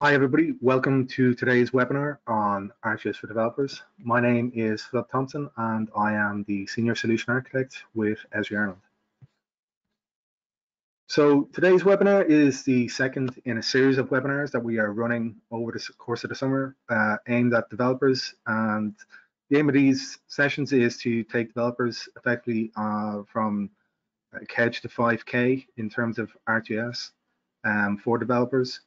Hi everybody, welcome to today's webinar on ArcGIS for Developers. My name is Philip Thompson and I am the Senior Solution Architect with Esri Ireland. So today's webinar is the second in a series of webinars that we are running over the course of the summer aimed at developers, and the aim of these sessions is to take developers effectively from Kedge to 5K in terms of ArcGIS for developers.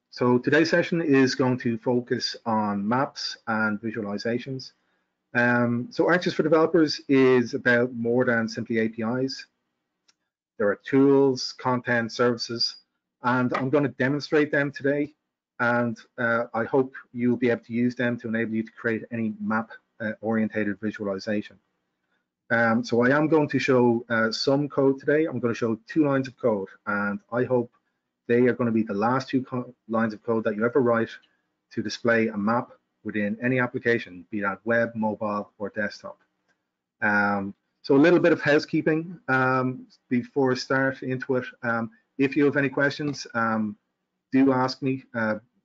So today's session is going to focus on maps and visualizations. So ArcGIS for Developers is about more than simply APIs. There are tools, content, services, and I'm going to demonstrate them today. And I hope you'll be able to use them to enable you to create any map-orientated visualization. So I am going to show some code today. I'm going to show 2 lines of code, and I hope they are going to be the last 2 lines of code that you ever write to display a map within any application, be that web, mobile, or desktop. So a little bit of housekeeping before I start into it. If you have any questions, do ask me,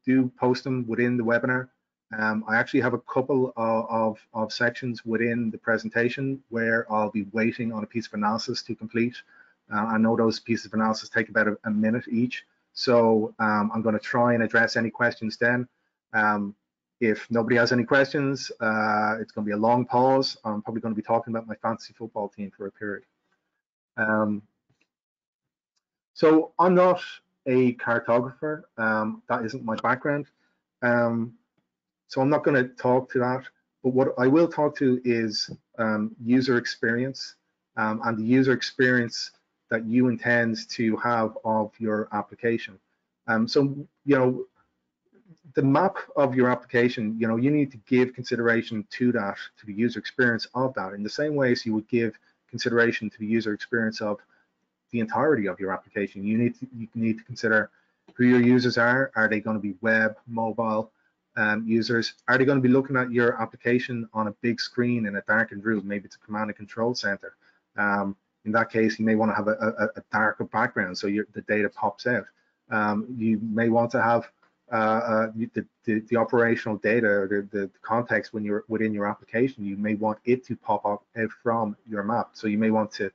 do post them within the webinar. I actually have a couple of sections within the presentation where I'll be waiting on a piece of analysis to complete. I know those pieces of analysis take about a minute each, so I'm going to try and address any questions then. If nobody has any questions, it's going to be a long pause. I'm probably going to be talking about my fantasy football team for a period. So I'm not a cartographer. That isn't my background. So I'm not going to talk to that. But what I will talk to is user experience and the user experience that you intend to have of your application. So, you know, the map of your application, you know, you need to give consideration to that, to the user experience of that, in the same way as you would give consideration to the user experience of the entirety of your application. You need to consider who your users are. Are they going to be web, mobile users? Are they going to be looking at your application on a big screen in a darkened room? Maybe it's a command and control center. In that case, you may want to have a darker background so the data pops out. You may want to have the operational data, or the context when you're within your application. You may want it to pop up out from your map. So you may want to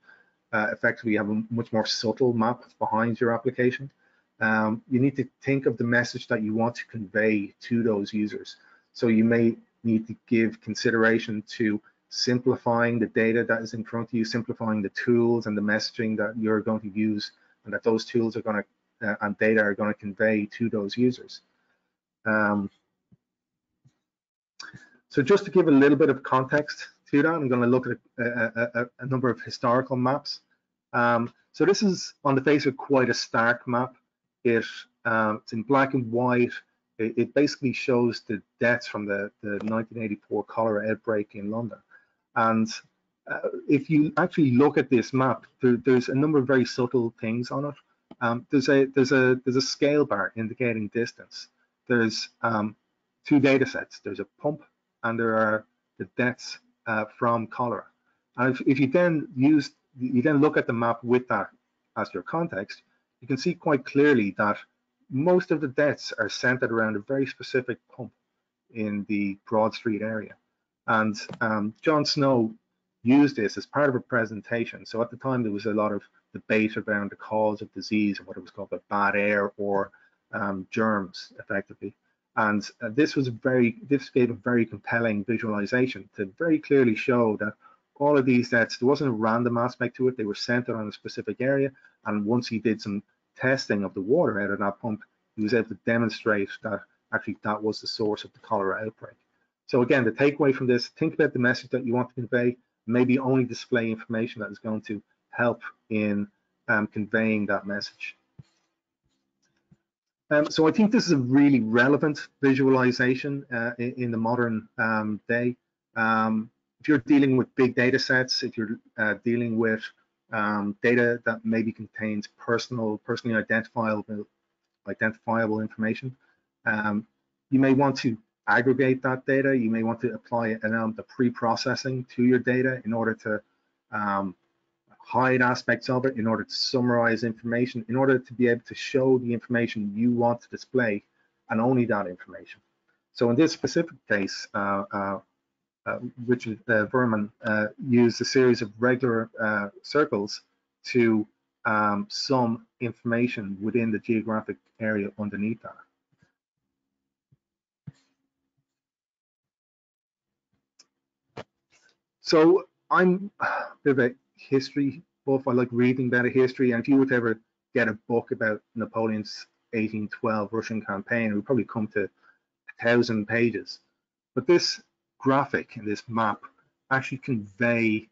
effectively have a much more subtle map behind your application. You need to think of the message that you want to convey to those users. So you may need to give consideration to simplifying the data that is in front of you, simplifying the tools and the messaging that you're going to use, and that those tools are going to and data are going to convey to those users. So just to give a little bit of context to that, I'm going to look at a number of historical maps. So this is on the face of quite a stark map. It's in black and white. It basically shows the deaths from the 1984 cholera outbreak in London. And if you actually look at this map, there's a number of very subtle things on it. There's a scale bar indicating distance. There's 2 data sets. There's a pump and there are the deaths from cholera. And if you then look at the map with that as your context, you can see quite clearly that most of the deaths are centered around a very specific pump in the Broad Street area. And John Snow used this as part of a presentation. So at the time, there was a lot of debate around the cause of disease and what it was called bad air or germs, effectively. And this gave a very compelling visualization to very clearly show that all of these deaths, there wasn't a random aspect to it. They were centered on a specific area. And once he did some testing of the water out of that pump, he was able to demonstrate that actually that was the source of the cholera outbreak. So again, the takeaway from this, think about the message that you want to convey, maybe only display information that is going to help in conveying that message. So I think this is a really relevant visualization in the modern day. If you're dealing with big data sets, if you're dealing with data that maybe contains personally identifiable information, you may want to aggregate that data. You may want to apply an element of pre-processing to your data in order to hide aspects of it, in order to summarize information, in order to be able to show the information you want to display and only that information. So in this specific case, Richard Verman used a series of regular circles to sum information within the geographic area underneath that. So I'm a bit of a history buff. I like reading about history, and if you would ever get a book about Napoleon's 1812 Russian campaign, it would probably come to 1,000 pages. But this graphic and this map actually convey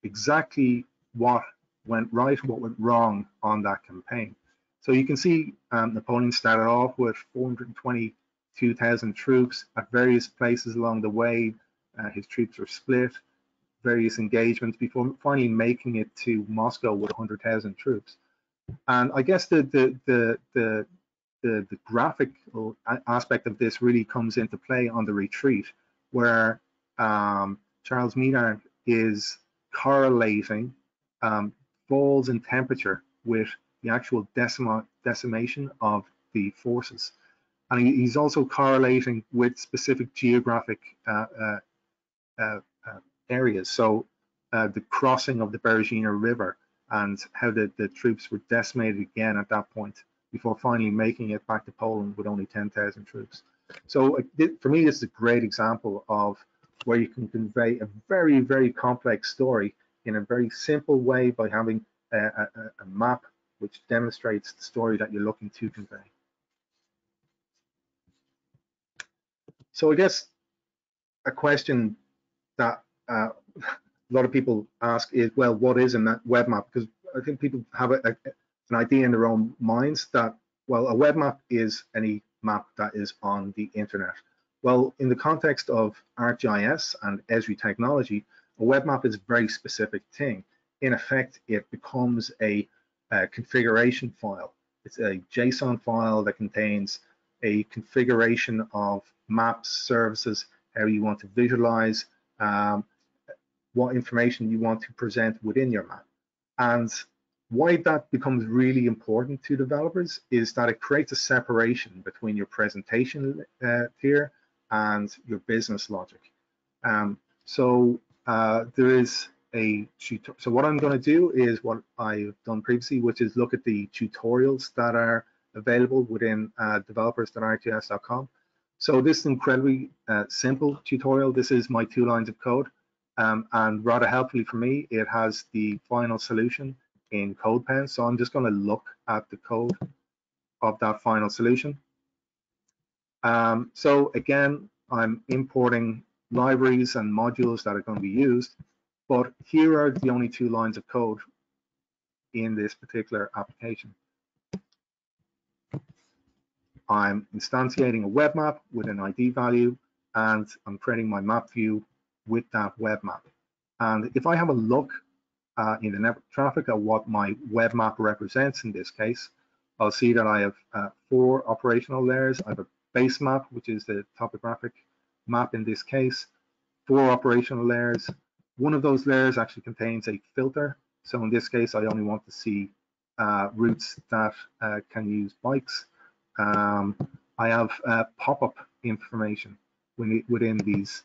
exactly what went right, what went wrong on that campaign. So you can see Napoleon started off with 422,000 troops at various places along the way. His troops were split, various engagements before finally making it to Moscow with 100,000 troops. And I guess the graphical aspect of this really comes into play on the retreat, where Charles Maynard is correlating falls in temperature with the actual decimation of the forces. And he's also correlating with specific geographic areas. So the crossing of the Berezina River and how the troops were decimated again at that point before finally making it back to Poland with only 10,000 troops. So for me, this is a great example of where you can convey a very, very complex story in a very simple way by having a map which demonstrates the story that you're looking to convey. So I guess a question that a lot of people ask is, well, what is a web map? Because I think people have an idea in their own minds that, well, a web map is any map that is on the internet. Well, in the context of ArcGIS and Esri technology, a web map is a very specific thing. In effect, it becomes a configuration file. It's a JSON file that contains a configuration of maps, services, how you want to visualize, what information you want to present within your map. And why that becomes really important to developers is that it creates a separation between your presentation tier and your business logic. So what I'm going to do is what I've done previously, which is look at the tutorials that are available within developers.arcgis.com. So this is an incredibly simple tutorial. This is my 2 lines of code. And rather helpfully for me, it has the final solution in CodePen. So I'm just going to look at the code of that final solution. So again, I'm importing libraries and modules that are going to be used, but here are the only 2 lines of code in this particular application. I'm instantiating a web map with an ID value, and I'm creating my map view with that web map. And if I have a look in the network traffic at what my web map represents in this case, I'll see that I have 4 operational layers. I have a base map, which is the topographic map in this case, 4 operational layers. One of those layers actually contains a filter. So in this case, I only want to see routes that can use bikes. I have pop-up information within these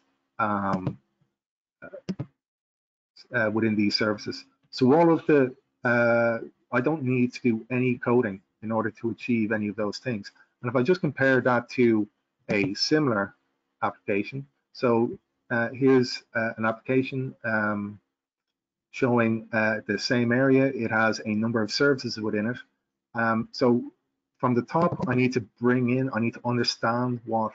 services. So all of the I don't need to do any coding in order to achieve any of those things. And if I just compare that to a similar application, so here's an application showing the same area. It has a number of services within it. So from the top, I need to understand what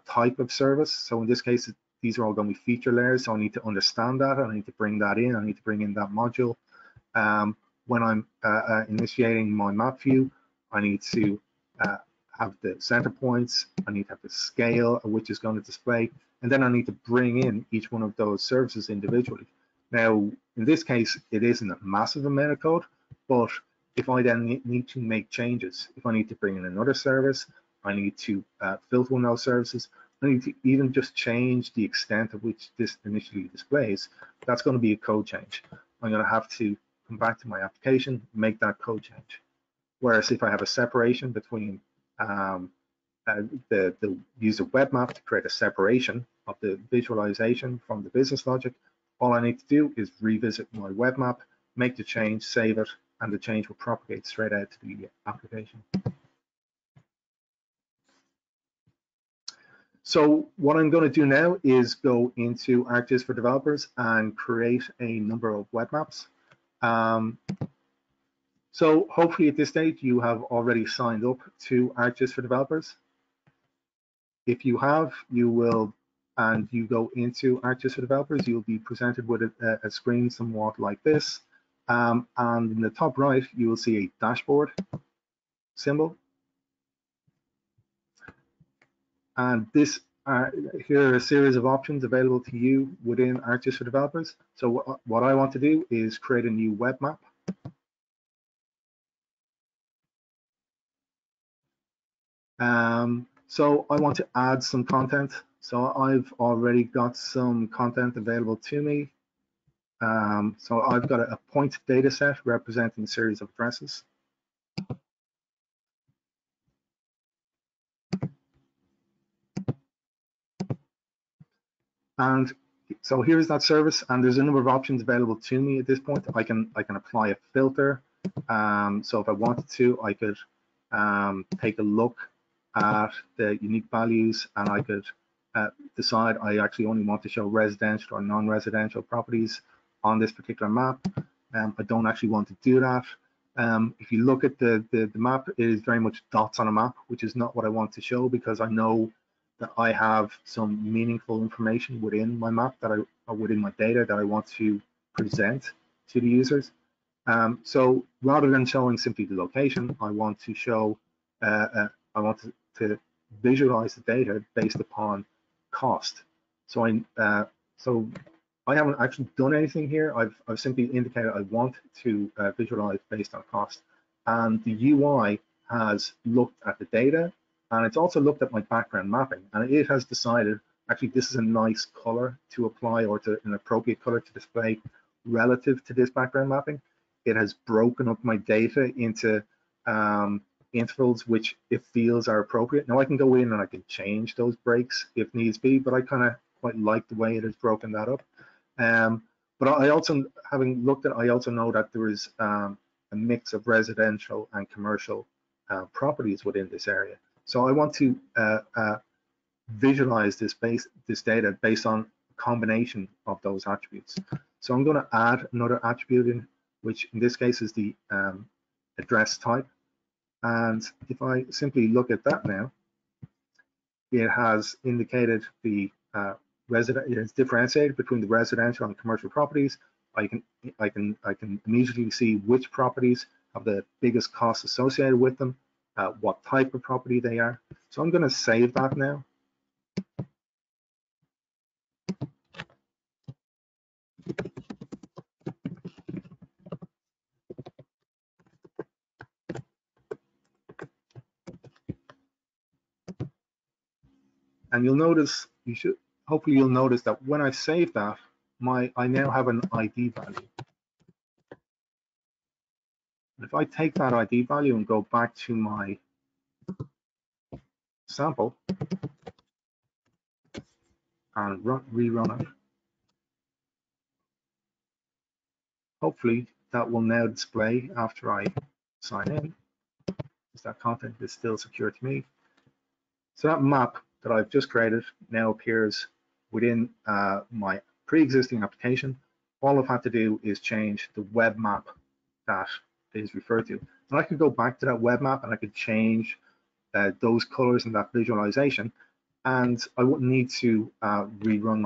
type of service. So in this case, these are all going to be feature layers. So I need to understand that. I need to bring that in. I need to bring in that module. When I'm initiating my map view, I need to have the center points. I need to have the scale of which is going to display. And then I need to bring in each one of those services individually. Now, in this case, it isn't a massive amount of code, but if I then need to make changes, if I need to bring in another service, I need to filter one of those services, I need to even just change the extent of which this initially displays, that's going to be a code change. I'm going to have to come back to my application, make that code change. Whereas if I have a separation between use a web map to create a separation of the visualization from the business logic. All I need to do is revisit my web map, make the change, save it, and the change will propagate straight out to the application. So what I'm going to do now is go into ArcGIS for developers and create a number of web maps. So hopefully at this stage you have already signed up to ArcGIS for developers. If you have, you will, and you go into ArcGIS for developers, you'll be presented with a screen somewhat like this. And in the top right, you will see a dashboard symbol. And this here are a series of options available to you within ArcGIS for developers. So what I want to do is create a new web map. So I want to add some content. So I've already got some content available to me. So I've got a point data set representing a series of addresses. And so here's that service, and there's a number of options available to me at this point. I can apply a filter. So if I wanted to, I could take a look at the unique values, and I could decide I actually only want to show residential or non-residential properties on this particular map. I don't actually want to do that. If you look at the map, it is very much dots on a map, which is not what I want to show, because I know that I have some meaningful information within my map or within my data that I want to present to the users. So rather than showing simply the location, I want to show, I want to visualize the data based upon cost. So I haven't actually done anything here. I've simply indicated I want to visualize based on cost. And the UI has looked at the data, and it's also looked at my background mapping, and it has decided actually this is a nice color to apply, or to an appropriate color to display relative to this background mapping. It has broken up my data into intervals which it feels are appropriate. Now I can go in and I can change those breaks if needs be, but I kind of quite like the way it has broken that up. But I also, having looked at it, I also know that there is a mix of residential and commercial properties within this area. So I want to visualize this data based on a combination of those attributes. So I'm going to add another attribute in, which in this case is the address type. And if I simply look at that now, it has indicated the it is differentiated between the residential and commercial properties. I can immediately see which properties have the biggest costs associated with them, what type of property they are. So I'm going to save that now. And you'll notice, hopefully you'll notice that when I save that, I now have an ID value. If I take that ID value and go back to my sample and rerun it, hopefully that will now display after I sign in, because that content is still secure to me. So that map that I've just created now appears within my pre-existing application. All I've had to do is change the web map that is referred to. And I could go back to that web map and I could change those colors and that visualization, and I wouldn't need to rerun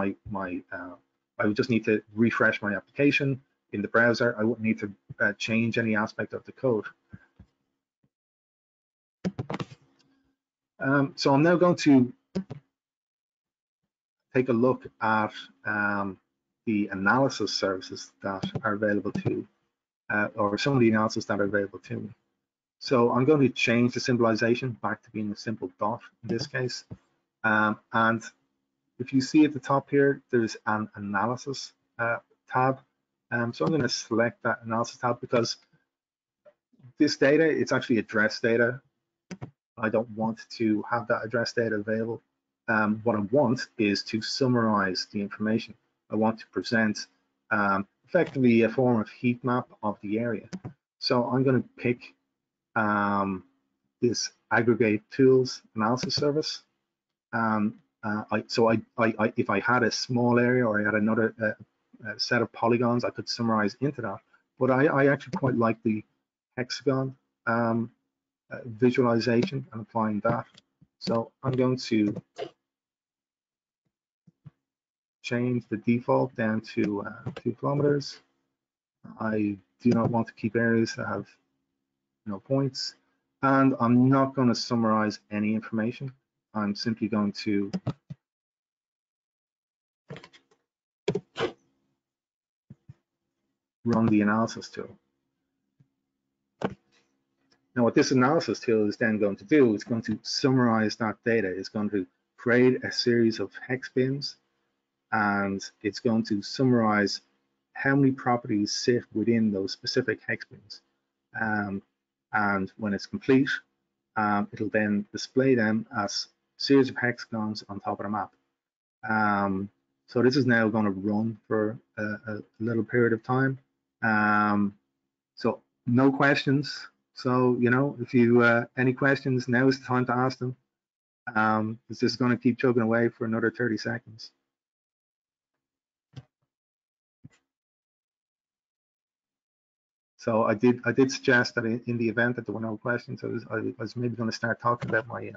I would just need to refresh my application in the browser. I wouldn't need to change any aspect of the code. So I'm now going to take a look at the analysis services that are available to, or some of the analysis that are available to me. So I'm going to change the symbolization back to being a simple dot in this case. And if you see at the top here, there's an analysis tab. So I'm going to select that analysis tab, because this data, it's actually address data. I don't want to have that address data available. What I want is to summarize the information. I want to present effectively a form of heat map of the area. So I'm going to pick this aggregate tools analysis service. If I had a small area or I had another set of polygons, I could summarize into that. But I actually quite like the hexagon visualization and applying that. So I'm going to change the default down to 2 kilometers. I do not want to keep areas that have no points, and I'm not going to summarize any information. I'm simply going to run the analysis tool. Now, what this analysis tool is then going to do is going to summarize that data. It's going to create a series of hex bins, and it's going to summarize how many properties sit within those specific hex bins. And when it's complete, it'll then display them as a series of hexagons on top of the map. So this is now going to run for a little period of time. So no questions. So, you know, if you any questions, now is the time to ask them. It's just going to keep chugging away for another 30 seconds. So I did suggest that in the event that there were no questions, I was maybe going to start talking about my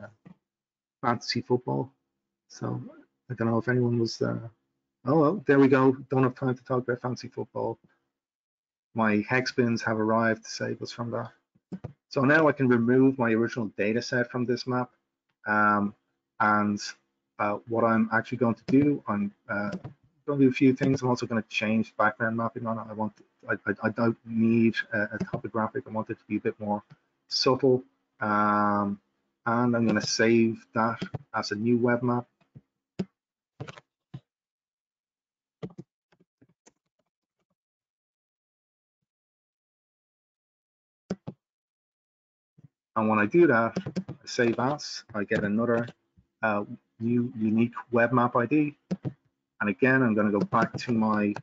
fantasy football. So I don't know if anyone was. Oh well, there we go. Don't have time to talk about fantasy football. My hex bins have arrived to save us from that. So now I can remove my original data set from this map. And what I'm actually going to do, I'm going to do a few things. I'm also going to change background mapping on it. I don't need a topographic. I want it to be a bit more subtle. And I'm going to save that as a new web map. And when I do that, I save as, I get another new unique web map ID. And again, I'm going to go back to my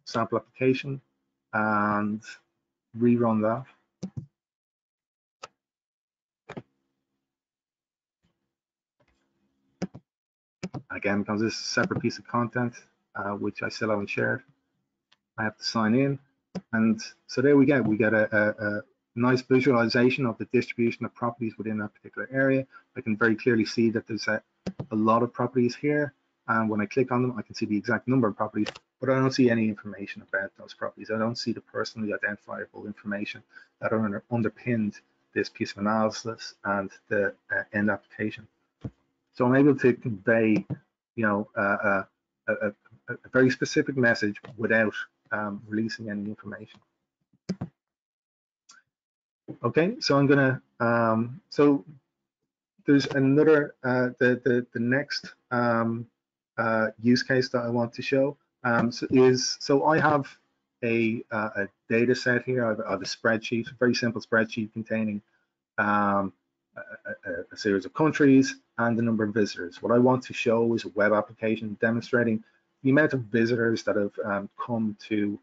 sample application and rerun that. Again, because this is a separate piece of content, which I still haven't shared, I have to sign in. And so there we go. We get a nice visualization of the distribution of properties within that particular area. I can very clearly see that there's a lot of properties here. And when I click on them, I can see the exact number of properties, but I don't see any information about those properties. I don't see the personally identifiable information that are underpinned this piece of analysis and the end application. So I'm able to convey, you know, a very specific message without releasing any information. Okay, so I'm gonna, so there's another, the next use case that I want to show so I have a data set here. I have a spreadsheet, a very simple spreadsheet containing a series of countries and the number of visitors. What I want to show is a web application demonstrating the amount of visitors that have come to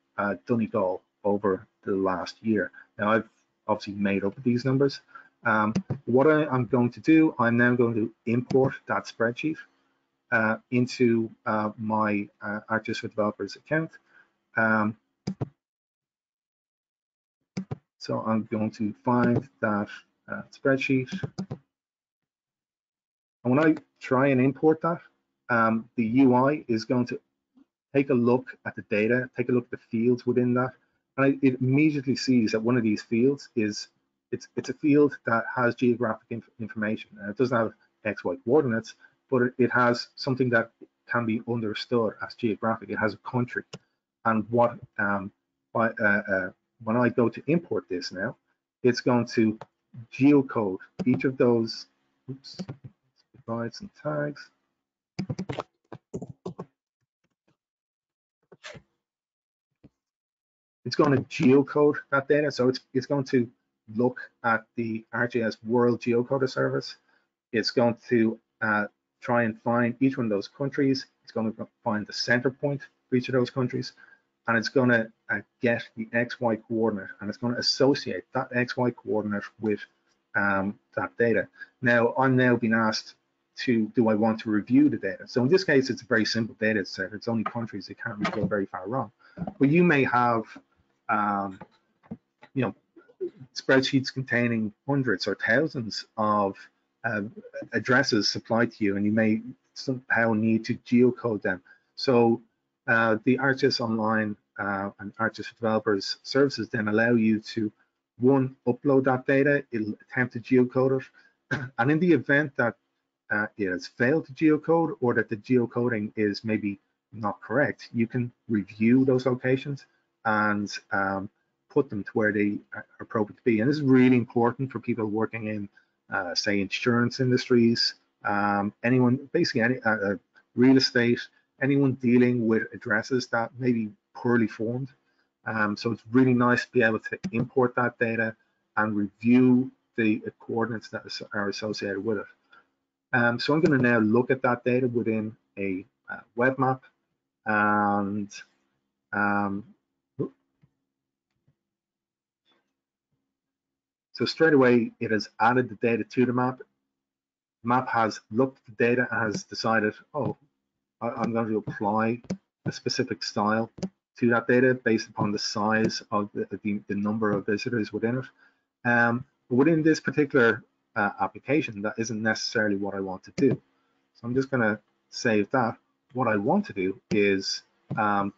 Donegal over the last year. Now, I've obviously made up these numbers. What I'm going to do, I'm now going to import that spreadsheet into my ArcGIS for Developers account. So I'm going to find that spreadsheet. And when I try and import that, the UI is going to take a look at the data, take a look at the fields within that, and it immediately sees that one of these fields is it's a field that has geographic information. And it doesn't have XY coordinates, but it has something that can be understood as geographic. It has a country, and what when I go to import this now, it's going to geocode each of those. Oops, provide some tags. It's going to geocode that data, so it's going to look at the ArcGIS World Geocoder service. It's going to try and find each one of those countries. It's going to find the center point for each of those countries, and it's going to get the XY coordinate, and it's going to associate that XY coordinate with that data. Now, I'm now being asked to, do I want to review the data? So in this case, it's a very simple data set. It's only countries. It can't really go very far wrong. But you may have, you know, spreadsheets containing hundreds or thousands of addresses supplied to you, and you may somehow need to geocode them. So the ArcGIS Online and ArcGIS Developers services then allow you to, one, upload that data, it'll attempt to geocode it, and in the event that it has failed to geocode or that the geocoding is maybe not correct, you can review those locations and put them to where they are appropriate to be. And this is really important for people working in, say, insurance industries, anyone, basically any real estate, anyone dealing with addresses that may be poorly formed. So it's really nice to be able to import that data and review the coordinates that are associated with it. So I'm going to now look at that data within a web map, and so straight away it has added the data to the map. The map has looked at the data and has decided, oh, I'm going to apply a specific style to that data based upon the size of the number of visitors within it. But within this particular application, that isn't necessarily what I want to do. So I'm just going to save that. What I want to do is I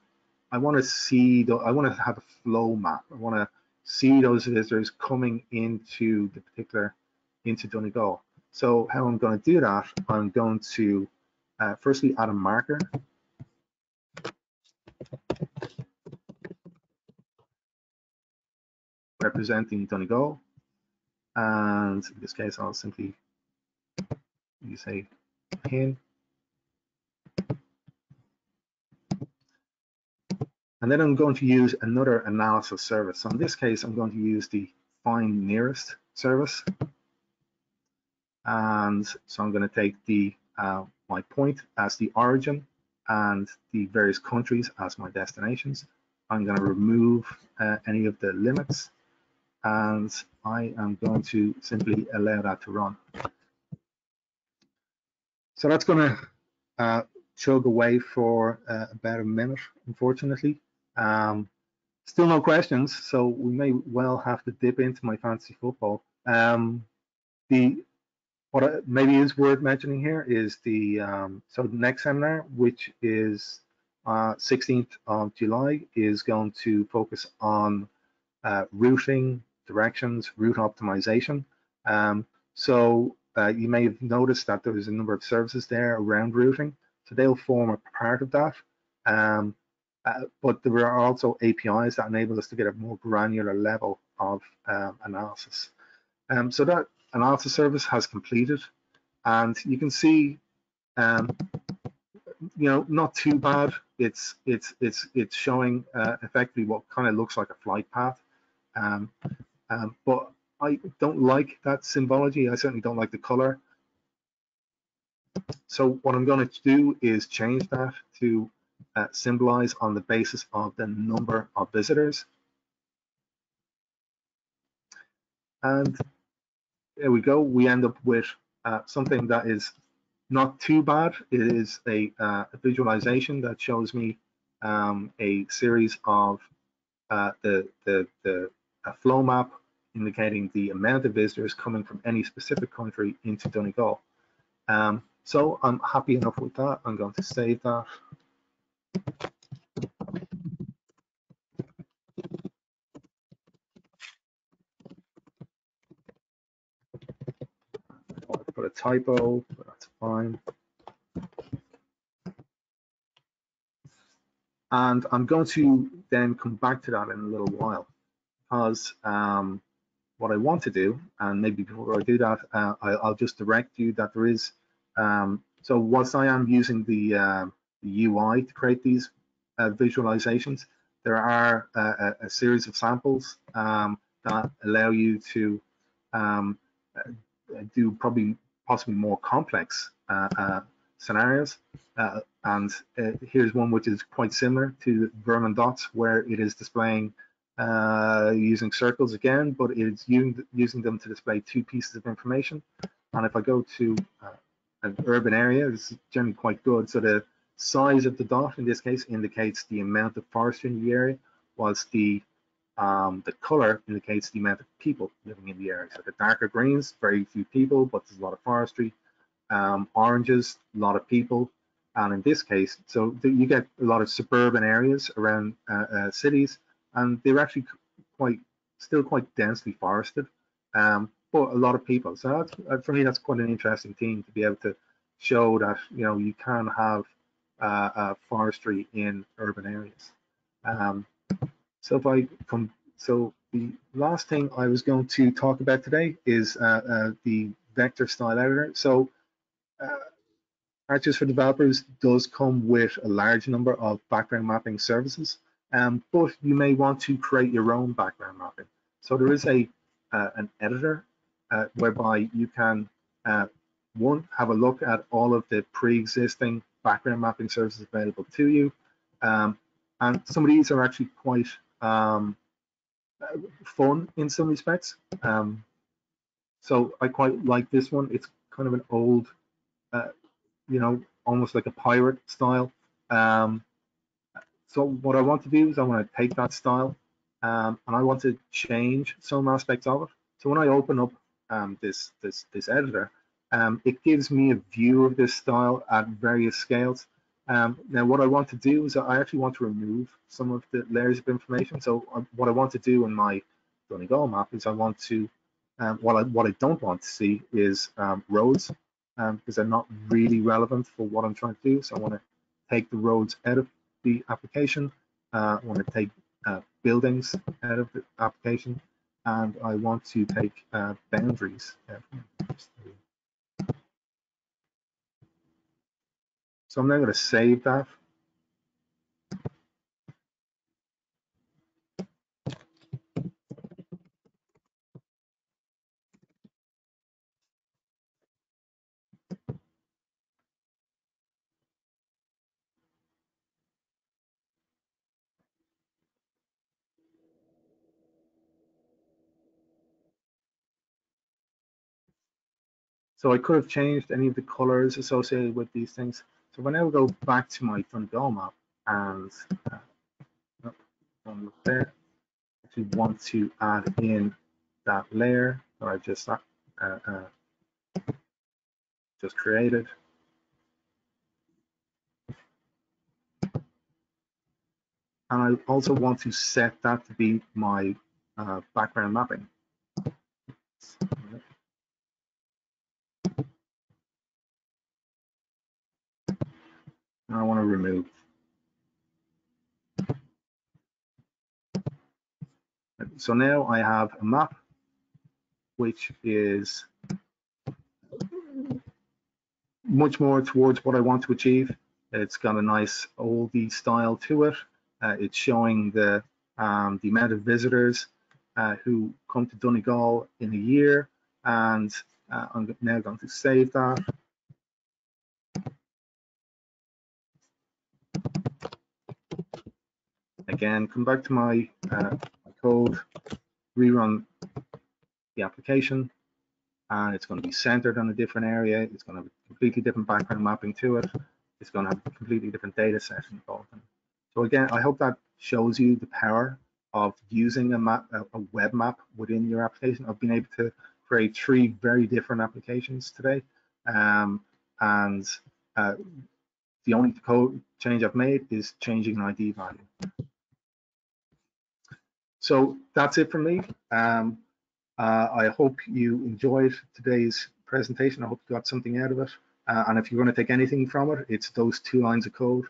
want to see, I want to have a flow map. I want to see those visitors coming into the particular, into Donegal. So how I'm going to do that, I'm going to firstly add a marker. Representing Donegal, and in this case I'll simply use a pin, and then I'm going to use another analysis service. So in this case I'm going to use the find nearest service, and so I'm going to take the my point as the origin and the various countries as my destinations. I'm going to remove any of the limits, and I am going to simply allow that to run. So that's going to chug away for about a minute, unfortunately. Still no questions, so we may well have to dip into my fantasy football. What maybe is worth mentioning here is the so the next seminar, which is 16th of July, is going to focus on routing, directions, route optimization. So you may have noticed that there is a number of services there around routing, so they'll form a part of that. But there are also APIs that enable us to get a more granular level of analysis. So that analysis service has completed, and you can see, you know, not too bad. It's showing effectively what kind of looks like a flight path. But I don't like that symbology. I certainly don't like the color. So what I'm going to do is change that to symbolize on the basis of the number of visitors. And there we go. We end up with something that is not too bad. It is a visualization that shows me a series of a flow map indicating the amount of visitors coming from any specific country into Donegal. So I'm happy enough with that. I'm going to save that. I'll put a typo, but that's fine. And I'm going to then come back to that in a little while, because what I want to do, and maybe before I do that, I'll just direct you that there is, so whilst I am using the UI to create these visualizations, there are a series of samples that allow you to do possibly more complex scenarios. And here's one which is quite similar to Vermin dots, where it is displaying using circles again, but it's using them to display two pieces of information. And if I go to an urban area, this is generally quite good. So the size of the dot in this case indicates the amount of forestry in the area, whilst the color indicates the amount of people living in the area. So the darker greens, very few people, but there's a lot of forestry. Oranges, a lot of people. And in this case, so you get a lot of suburban areas around cities, and they're actually still quite densely forested, but a lot of people. So that's, for me, that's quite an interesting thing to be able to show that you can have forestry in urban areas. So the last thing I was going to talk about today is the vector style editor. So ArcGIS for developers does come with a large number of background mapping services, but you may want to create your own background mapping. So there is an editor whereby you can one, have a look at all of the pre-existing background mapping services available to you, and some of these are actually quite fun in some respects. So I quite like this one. It's kind of an old, almost like a pirate style. So what I want to do is I want to take that style and I want to change some aspects of it. So when I open up this editor, it gives me a view of this style at various scales. Now what I want to do is I actually want to remove some of the layers of information. So what I want to do in my Donegal map is I want to, what I don't want to see is roads, because they're not really relevant for what I'm trying to do. So I want to take the roads out of the application. I want to take buildings out of the application, and I want to take boundaries out. So I'm now going to save that. So I could have changed any of the colors associated with these things. So if I now go back to my Donegal map and there, I actually want to add in that layer that I just created. And I also want to set that to be my background mapping. And I want to remove. So now I have a map which is much more towards what I want to achieve. It's got a nice oldie style to it. It's showing the amount of visitors who come to Donegal in a year, and I'm now going to save that. Again, come back to my code, rerun the application, and it's going to be centered on a different area. It's going to have a completely different background mapping to it. It's going to have a completely different data set involved in it. So again, I hope that shows you the power of using a web map within your application. I've been able to create 3 very different applications today, and the only code change I've made is changing an ID value. So that's it from me. I hope you enjoyed today's presentation. I hope you got something out of it. And if you're going to take anything from it, it's those 2 lines of code.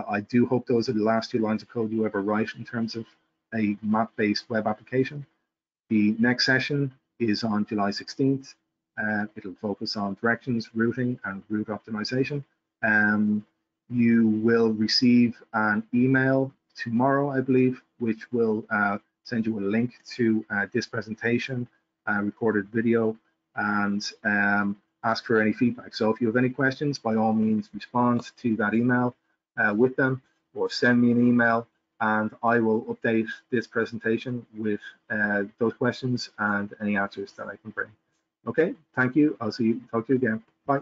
I do hope those are the last 2 lines of code you ever write in terms of a map-based web application. The next session is on July 16th. It'll focus on directions, routing, and route optimization. You will receive an email tomorrow, I believe, which will send you a link to this presentation, recorded video, and ask for any feedback. So if you have any questions, by all means, respond to that email with them, or send me an email, and I will update this presentation with those questions and any answers that I can bring. Okay, thank you. Talk to you again. Bye.